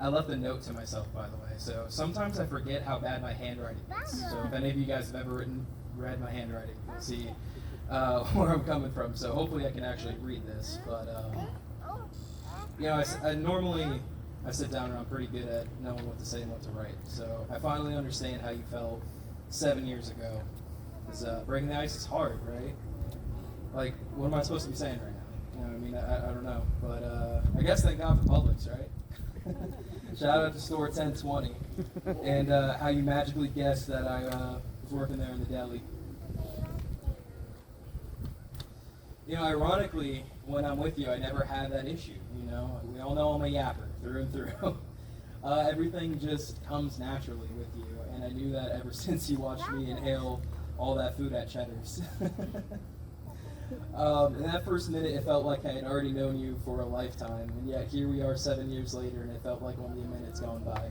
I left a note to myself, by the way. So sometimes I forget how bad my handwriting is. So if any of you guys have ever read my handwriting, you'll see where I'm coming from. So hopefully I can actually read this. But I normally I sit down and I'm pretty good at knowing what to say and what to write. So I finally understand how you felt 7 years ago. Because breaking the ice is hard, right? Like, what am I supposed to be saying right now? You know what I mean? I don't know. But I guess thank God for Publix, right? Shout out to store 1020 and how you magically guessed that I was working there in the deli. Ironically, when I'm with you, I never have that issue. We all know I'm a yapper through and through. Everything just comes naturally with you, and I knew that ever since you watched me inhale all that food at Cheddar's. In that first minute, it felt like I had already known you for a lifetime, and yet here we are 7 years later, and it felt like only a minute's gone by.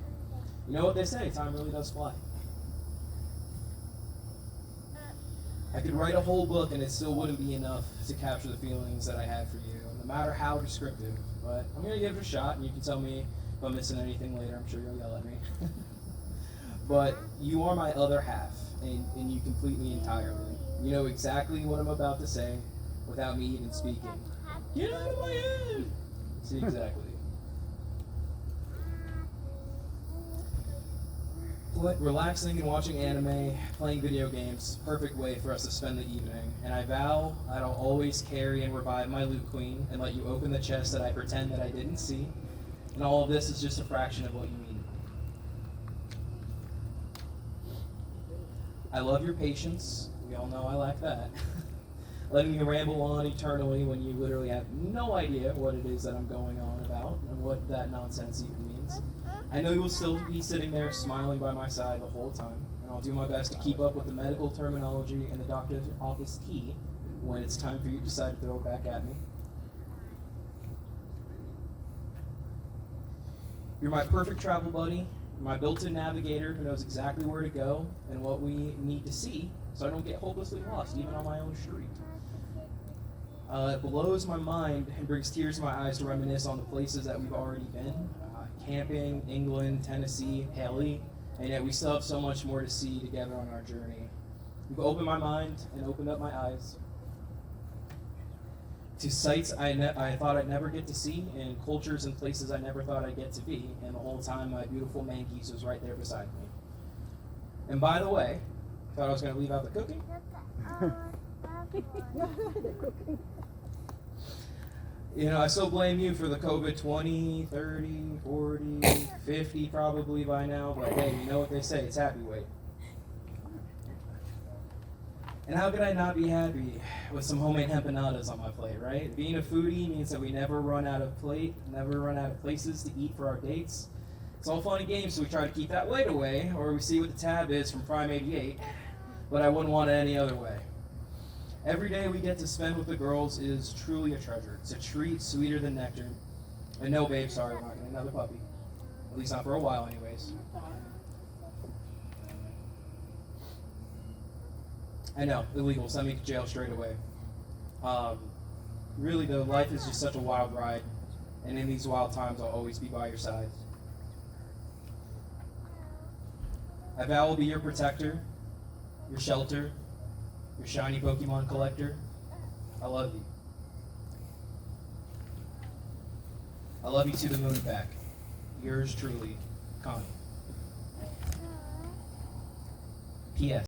You know what they say, time really does fly. I could write a whole book, and it still wouldn't be enough to capture the feelings that I had for you, no matter how descriptive. But I'm going to give it a shot, and you can tell me if I'm missing anything later. I'm sure you'll yell at me. But you are my other half, and you complete me entirely. You know exactly what I'm about to say without me even speaking. Get out of my head! See, exactly. Relaxing and watching anime, playing video games, perfect way for us to spend the evening. And I vow that I'll always carry and revive my Loot Queen and let you open the chest that I pretend that I didn't see. And all of this is just a fraction of what you mean. I love your patience. We all know I lack that. Letting you ramble on eternally when you literally have no idea what it is that I'm going on about and what that nonsense even means. I know you will still be sitting there smiling by my side the whole time, and I'll do my best to keep up with the medical terminology and the doctor's office tea when it's time for you to decide to throw it back at me. You're my perfect travel buddy, my built-in navigator who knows exactly where to go and what we need to see so I don't get hopelessly lost, even on my own street. It blows my mind and brings tears to my eyes to reminisce on the places that we've already been. Camping, England, Tennessee, Haley, and yet we still have so much more to see together on our journey. You've opened my mind and opened up my eyes to sights I thought I'd never get to see, and cultures and places I never thought I'd get to be, and the whole time my beautiful mankeys was right there beside me. And by the way, thought I was going to leave out the cooking? I still blame you for the COVID 20, 30, 40, 50 probably by now, but hey, you know what they say, it's happy weight. And how could I not be happy with some homemade empanadas on my plate, right? Being a foodie means that we never run out of places to eat for our dates. It's all fun and games, so we try to keep that weight away, or we see what the tab is from Prime 88, but I wouldn't want it any other way. Every day we get to spend with the girls is truly a treasure. It's a treat sweeter than nectar. And no, babe, sorry, we're not getting another puppy. At least not for a while, anyways. I know, illegal. Send me to jail straight away. Really, though, life is just such a wild ride. And in these wild times, I'll always be by your side. I vow I'll be your protector, your shelter, your shiny Pokemon collector. I love you. I love you to the moon and back. Yours truly, Connie. P.S.